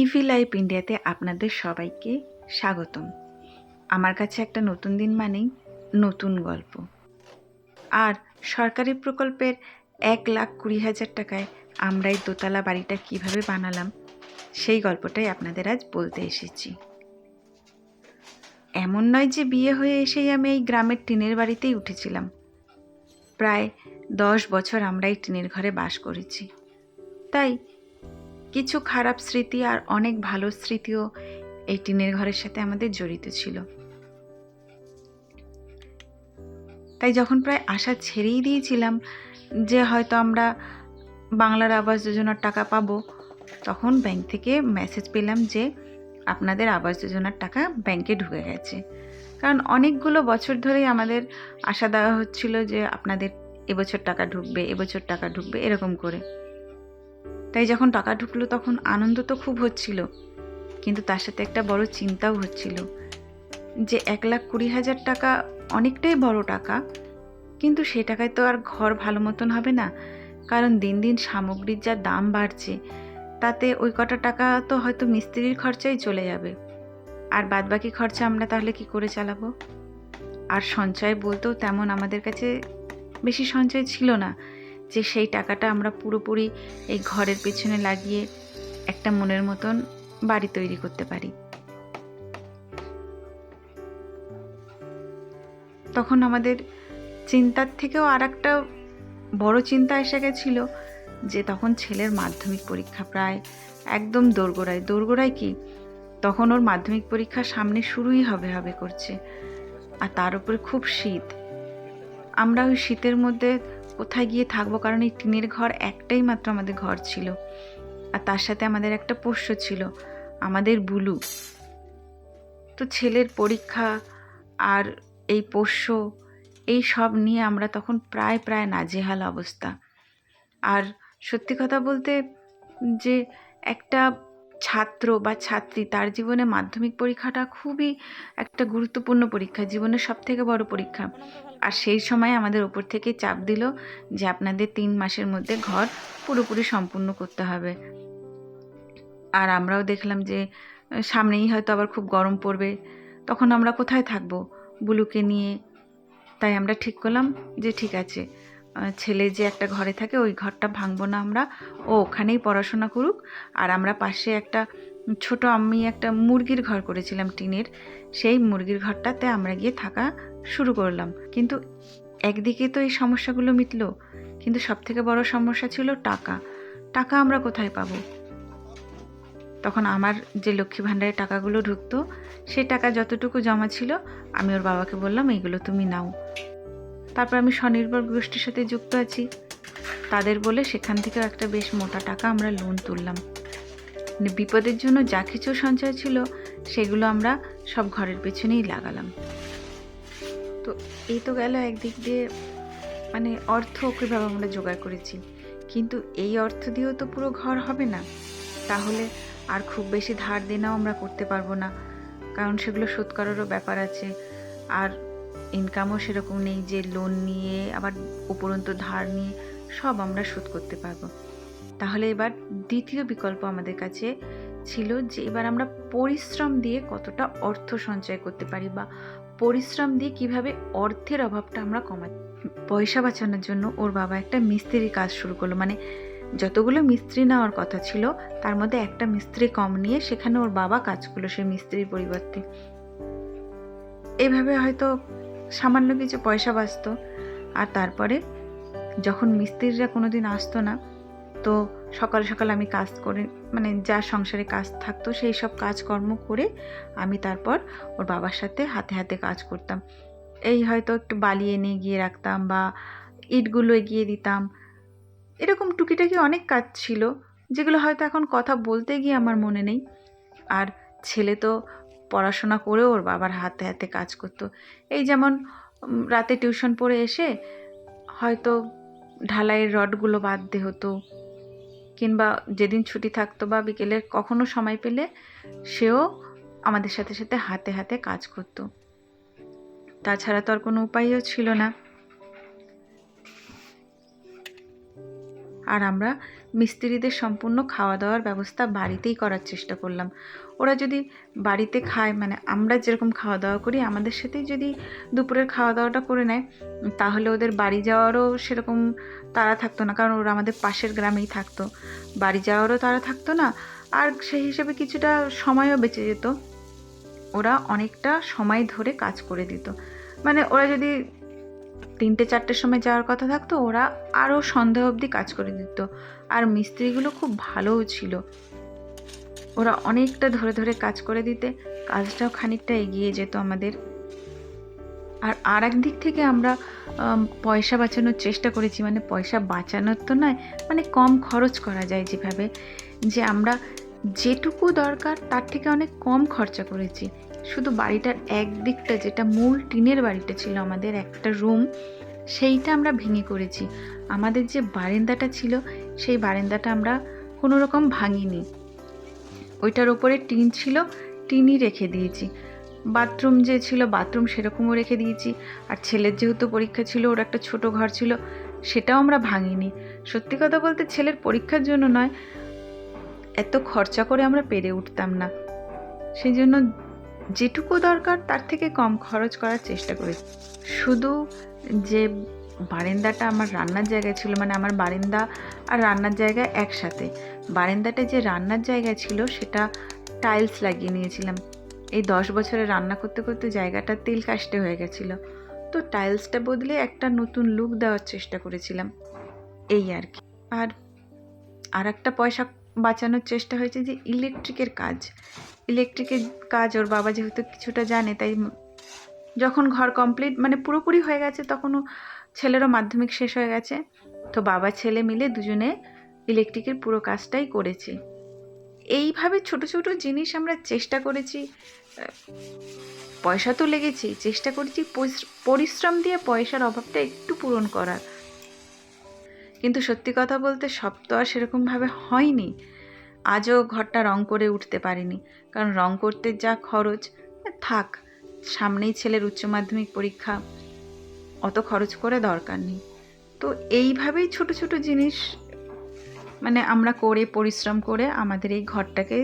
TV live ইন্ডিয়াতে আপনাদের সবাইকে স্বাগতম। আমার কাছে একটা নতুন দিন মানেই নতুন গল্প। আর সরকারি প্রকল্পের 1,20,000 টাকায় আমরা এই দোতলা বাড়িটা কিভাবে বানালাম সেই গল্পটাই আপনাদের আজ বলতে এসেছি। এমন নয় যে বিয়ে হয়ে এসেই আমি এই গ্রামের টিনের বাড়িতেই উঠেছিলাম। প্রায় 10 বছর আমরা এই টিনের ঘরে বাস করেছি। তাই কিছু খারাপ স্মৃতি আর অনেক ভালো স্মৃতিও এই টিনের ঘরের সাথে আমাদের জড়িত ছিল। তাই যখন প্রায় আশা ছেড়েই দিয়েছিলাম যে হয়তো আমরা বাংলার আবাস যোজনার টাকা পাবো, তখন ব্যাংক থেকে মেসেজ পেলাম যে আপনাদের আবাস যোজনার টাকা ব্যাংকে ঢুকে গেছে। কারণ অনেকগুলো বছর ধরেই আমাদের আশা দেওয়া হচ্ছিল যে আপনাদের এবছর টাকা ঢুকবে এরকম করে। তাই যখন টাকা ঢুকলো তখন আনন্দ তো খুব হচ্ছিল, কিন্তু তার সাথে একটা বড় চিন্তাও হচ্ছিল যে 1,20,000 টাকা অনেকটাই বড় টাকা, কিন্তু সে টাকায় তো আর ঘর ভালো মতন হবে না। কারণ দিন দিন সামগ্রীর যা দাম বাড়ছে, তাতে ওই কটা টাকা তো হয়তো মিস্ত্রির খরচাই চলে যাবে, আর বাদবাকি খরচা আমরা তাহলে কি করে চালাবো? আর সঞ্চয় বলতেও তেমন আমাদের কাছে বেশি সঞ্চয় ছিল না যে সেই টাকাটা আমরা পুরোপুরি এই ঘরের পেছনে লাগিয়ে একটা মনের মতন বাড়ি তৈরি করতে পারি। তখন আমাদের চিন্তার থেকেও আর একটা বড় চিন্তা এসে গেছিল যে তখন ছেলের মাধ্যমিক পরীক্ষা প্রায় একদম দোরগোড়ায় কি তখন ওর মাধ্যমিক পরীক্ষা সামনে শুরুই হবে করছে, আর তার উপরে খুব শীত। আমরা ওই শীতের মধ্যে কোথায় গিয়ে থাকবো, কারণ এই টিনের ঘর একটাই মাত্র আমাদের ঘর ছিল, আর তার সাথে আমাদের একটা পোষ্য ছিল, আমাদের বুলু। তো ছেলের পরীক্ষা আর এই পোষ্য, এই সব নিয়ে আমরা তখন প্রায় নাজেহাল অবস্থা। আর সত্যি কথা বলতে যে একটা ছাত্র বা ছাত্রী, তার জীবনে মাধ্যমিক পরীক্ষাটা খুবই একটা গুরুত্বপূর্ণ পরীক্ষা, জীবনের সব থেকে বড় পরীক্ষা। আর সেই সময় আমাদের ওপর থেকে চাপ দিল যে আপনাদের 3 মাসের মধ্যে ঘর পুরোপুরি সম্পূর্ণ করতে হবে। আর আমরাও দেখলাম যে সামনেই হয়তো আবার খুব গরম পড়বে, তখন আমরা কোথায় থাকবো বুলুকে নিয়ে? তাই আমরা ঠিক করলাম যে ঠিক আছে, ছেলে যে একটা ঘরে থাকে ওই ঘরটা ভাঙবো না আমরা, ও ওখানেই পড়াশোনা করুক। আর আমরা পাশে আমি একটা মুরগির ঘর করেছিলাম টিনের, সেই মুরগির ঘরটাতে আমরা গিয়ে থাকা শুরু করলাম। কিন্তু একদিকে তো এই সমস্যাগুলো মিটলো, কিন্তু সবথেকে বড় সমস্যা ছিল টাকা আমরা কোথায় পাবো? তখন আমার যে লক্ষ্মী ভাণ্ডারের টাকাগুলো ঢুকতো, সেই টাকা যতটুকু জমা ছিল আমি ওর বাবাকে বললাম এইগুলো তুমি নাও। তারপর আমি স্বনির্ভর গোষ্ঠীর সাথে যুক্ত আছি, তাদের বলে সেখান থেকেও একটা বেশ মোটা টাকা আমরা লোন তুললাম। মানে বিপদের জন্য যা কিছু সঞ্চয় ছিল সেগুলো আমরা সব ঘরের পেছনেই লাগালাম। তো এই তো গেল একদিক দিয়ে মানে অর্থ কীভাবে আমরা জোগাড় করেছি, কিন্তু এই অর্থ দিয়েও তো পুরো ঘর হবে না। তাহলে আর খুব বেশি ধার দেনাও আমরা করতে পারবো না, কারণ সেগুলো শোধ করারও ব্যাপার আছে। আর ইনকামও সেরকম নেই যে লোন নিয়ে আবার উপরন্ত ধার নিয়ে সব আমরা শোধ করতে পারবো। তাহলে এবার দ্বিতীয় বিকল্প আমাদের কাছে ছিল যে এবার আমরা পরিশ্রম দিয়ে কতটা অর্থ সঞ্চয় করতে পারি, বা পরিশ্রম দিয়ে কিভাবে অর্থের অভাবটা আমরা কমাই। পয়সা বাঁচানোর জন্য ওর বাবা একটা মিস্ত্রির কাজ শুরু করলো। মানে যতগুলো মিস্ত্রি নেওয়ার কথা ছিল তার মধ্যে একটা মিস্ত্রি কম নিয়ে সেখানে ওর বাবা কাজ করলো সেই মিস্ত্রির পরিবর্তে। এভাবে হয়তো সামান্য কিছু পয়সা বাঁচত। আর তারপরে যখন মিস্ত্রিরা কোনোদিন আসতো না, তো সকাল সকাল আমি কাজ করে, মানে যা সংসারে কাজ থাকতো সেই সব কাজকর্ম করে আমি তারপর ওর বাবার সাথে হাতে হাতে কাজ করতাম। এই হয়তো একটু বালি এনে গিয়ে রাখতাম বা ইটগুলো এগিয়ে দিতাম, এরকম টুকিটাকি অনেক কাজ ছিল যেগুলো হয়তো এখন কথা বলতে গিয়ে আমার মনে নেই। আর ছেলে তো পড়াশোনা করেও ওর বাবার হাতে হাতে কাজ করতো। এই যেমন রাতে টিউশন পড়ে এসে হয়তো ঢালাইয়ের রডগুলো বাঁধতে হতো, কিংবা যেদিন ছুটি থাকতো বা বিকেলে কখনো সময় পেলে সেও আমাদের সাথে সাথে হাতে হাতে কাজ করতো। তাছাড়া তো আর কোনো উপায়ও ছিল না। আর আমরা মিস্ত্রিদের সম্পূর্ণ খাওয়া দাওয়ার ব্যবস্থা বাড়িতেই করার চেষ্টা করলাম। ওরা যদি বাড়িতে খায়, মানে আমরা যেরকম খাওয়া দাওয়া করি আমাদের সাথেই যদি দুপুরের খাওয়া দাওয়াটা করে নেয়, তাহলে ওদের বাড়ি যাওয়ারও সেরকম তাড়া থাকতো না, কারণ ওরা আমাদের পাশের গ্রামেই থাকতো। বাড়ি যাওয়ারও তাড়া থাকতো না, আর সেই হিসেবে কিছুটা সময়ও বেঁচে যেত। ওরা অনেকটা সময় ধরে কাজ করে দিত। মানে ওরা যদি 3টে-4টের সময় যাওয়ার কথা থাকতো, ওরা আরও সন্ধ্যা অবধি কাজ করে দিত। আর মিস্ত্রিগুলো খুব ভালোও ছিল, ওরা অনেকটা ধরে ধরে কাজ করে দিতে কাজটাও খানিকটা এগিয়ে যেত আমাদের। আর এক দিক থেকে আমরা পয়সা বাঁচানোর চেষ্টা করেছি। মানে পয়সা বাঁচানোর তো নয়, মানে কম খরচ করা যায় যেভাবে, যে আমরা যেটুকু দরকার তার থেকে অনেক কম খরচা করেছি। শুধু বাড়িটার একদিকটা, যেটা মূল টিনের বাড়িটা ছিল আমাদের একটা রুম, সেইটা আমরা ভেঙে করেছি। আমাদের যে বারান্দাটা ছিল সেই বারান্দাটা আমরা কোনো রকম ভাঙিনি, ওইটার ওপরে টিন ছিল, টিনই রেখে দিয়েছি। বাথরুম যে ছিল বাথরুম সেরকমও রেখে দিয়েছি। আর ছেলের যেহেতু পরীক্ষা ছিল, ওর একটা ছোট ঘর ছিল, সেটাও আমরা ভাঙিনি। সত্যি কথা বলতে ছেলের পরীক্ষার জন্য নয়, এত খরচা করে আমরা পেরে উঠতাম না, সেই জন্য যেটুকু দরকার তার থেকে কম খরচ করার চেষ্টা করেছি। শুধু যে বারান্দাটা আমার রান্নার জায়গা ছিল, মানে আমার বারান্দা আর রান্নার জায়গা একসাথে, বারান্দাটা যে রান্নার জায়গা ছিল সেটা টাইলস লাগিয়ে নিয়েছিলাম। এই 10 বছরে রান্না করতে করতে জায়গাটা তেল কাস্টে হয়ে গেছিলো, তো টাইলসটা বদলে একটা নতুন লুক দেওয়ার চেষ্টা করেছিলাম, এই আর কি। আর একটা পয়সা বাঁচানোর চেষ্টা হয়েছে যে ইলেকট্রিকের কাজ ওর বাবা যেহেতু কিছুটা জানে, তাই যখন ঘর কমপ্লিট মানে পুরোপুরি হয়ে গেছে, তখনও ছেলেরও মাধ্যমিক শেষ হয়ে গেছে, তো বাবা ছেলে মিলে দুজনে ইলেকট্রিকের পুরো কাজটাই করেছি। এইভাবে ছোট ছোট জিনিস আমরা চেষ্টা করেছি। পয়সা তো লেগেছি, চেষ্টা করেছি পরিশ্রম দিয়ে পয়সার অভাবটা একটু পূরণ করার। কিন্তু সত্যি কথা বলতে সব তো আর সেরকমভাবে হয়নি। আজও ঘরটা রং করে উঠতে পারিনি, কারণ রং করতে যা খরচ, থাক, সামনেই ছেলের উচ্চ মাধ্যমিক পরীক্ষা, অত খরচ করে দরকার নেই। তো এইভাবেই ছোট ছোট জিনিস মানে আমরা করে পরিশ্রম করে আমাদের এই ঘরটাকে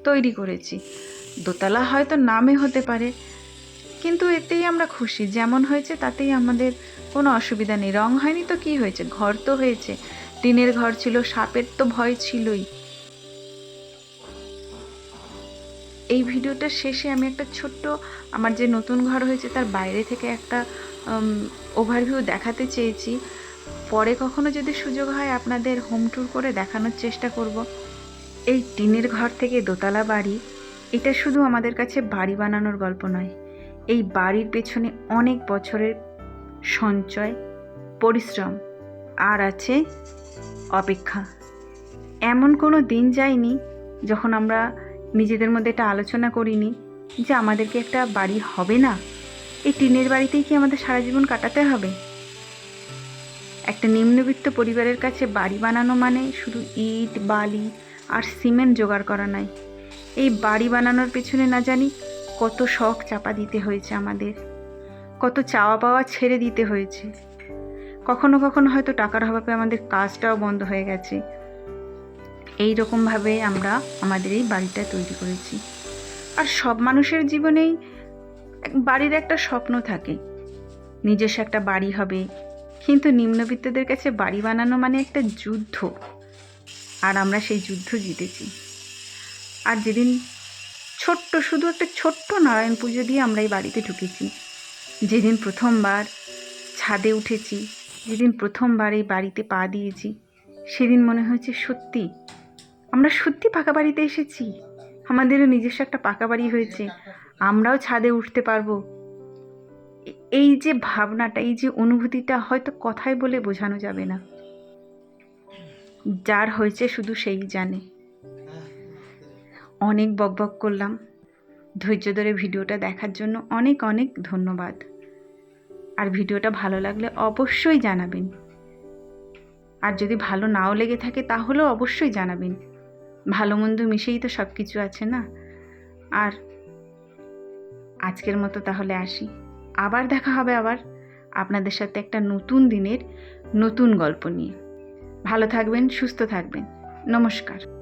তৈরি করেছি। দোতলা হয়তো নামে হতে পারে, কিন্তু এতেই আমরা খুশি, যেমন হয়েছে তাতেই আমাদের কোনো অসুবিধা নেই। রং হয়নি তো কি হয়েছে, ঘর তো হয়েছে। টিনের ঘর ছিল, সাপের তো ভয় ছিলই। এই ভিডিওটার শেষে আমি একটা ছোট্ট আমার যে নতুন ঘর হয়েছে তার বাইরে থেকে একটা ওভারভিউ দেখাতে চেয়েছি। পরে কখনো যদি সুযোগ হয় আপনাদের হোম ট্যুর করে দেখানোর চেষ্টা করব। এই টিনের ঘর থেকে দোতলা বাড়ি, এটা শুধু আমাদের কাছে বাড়ি বানানোর গল্প নয়, এই বাড়ির পেছনে অনেক বছরের সঞ্চয়, পরিশ্রম, আর আছে অপেক্ষা। এমন কোনো দিন যায়নি যখন আমরা নিজেদের মধ্যে এটা আলোচনা করিনি যে আমাদেরকে একটা বাড়ি হবে না, এই টিনের বাড়িতেই কি আমাদের সারা জীবন কাটাতে হবে। একটা নিম্নবিত্ত পরিবারের কাছে বাড়ি বানানো মানে শুধু ইট, বালি আর সিমেন্ট জোগাড় করা নয়। এই বাড়ি বানানোর পেছনে না জানি কত শখ চাপা দিতে হয়েছে আমাদের, কত চাওয়া পাওয়া ছেড়ে দিতে হয়েছে। কখনো কখনো হয়তো টাকার অভাবে আমাদের কাজটাও বন্ধ হয়ে গেছে। এই রকমভাবে আমরা আমাদের এই বাড়িটা তৈরি করেছি। আর সব মানুষের জীবনেই বাড়ির একটা স্বপ্ন থাকে, নিজস্ব একটা বাড়ি হবে, কিন্তু নিম্নবিত্তদের কাছে বাড়ি বানানো মানে একটা যুদ্ধ, আর আমরা সেই যুদ্ধ জিতেছি। আর যেদিন শুধু একটা ছোট্ট নারায়ণ পুজো দিয়ে আমরা এই বাড়িতে ঢুকেছি, যেদিন প্রথমবার ছাদে উঠেছি, যেদিন প্রথমবার এই বাড়িতে পা দিয়েছি, সেদিন মনে হয়েছে সত্যি আমরা সত্যি পাকা বাড়িতে এসেছি, আমাদেরও নিজস্ব একটা পাকা বাড়ি হয়েছে, আমরাও ছাদে উঠতে পারবো। এই যে ভাবনাটা, এই যে অনুভূতিটা হয়তো কথায় বলে বোঝানো যাবে না, যার হয়েছে শুধু সেই জানে। অনেক বকবক করলাম, ধৈর্য ধরে ভিডিওটা দেখার জন্য অনেক অনেক ধন্যবাদ। আর ভিডিওটা ভালো লাগলে অবশ্যই জানাবেন, আর যদি ভালো নাও লেগে থাকে তাহলেও অবশ্যই জানাবেন। ভালো মন্দ মিশেই তো সব কিছু আছে না। আর আজকের মতো তাহলে আসি, আবার দেখা হবে আবার আপনাদের সাথে একটা নতুন দিনের নতুন গল্প নিয়ে। ভালো থাকবেন, সুস্থ থাকবেন। নমস্কার।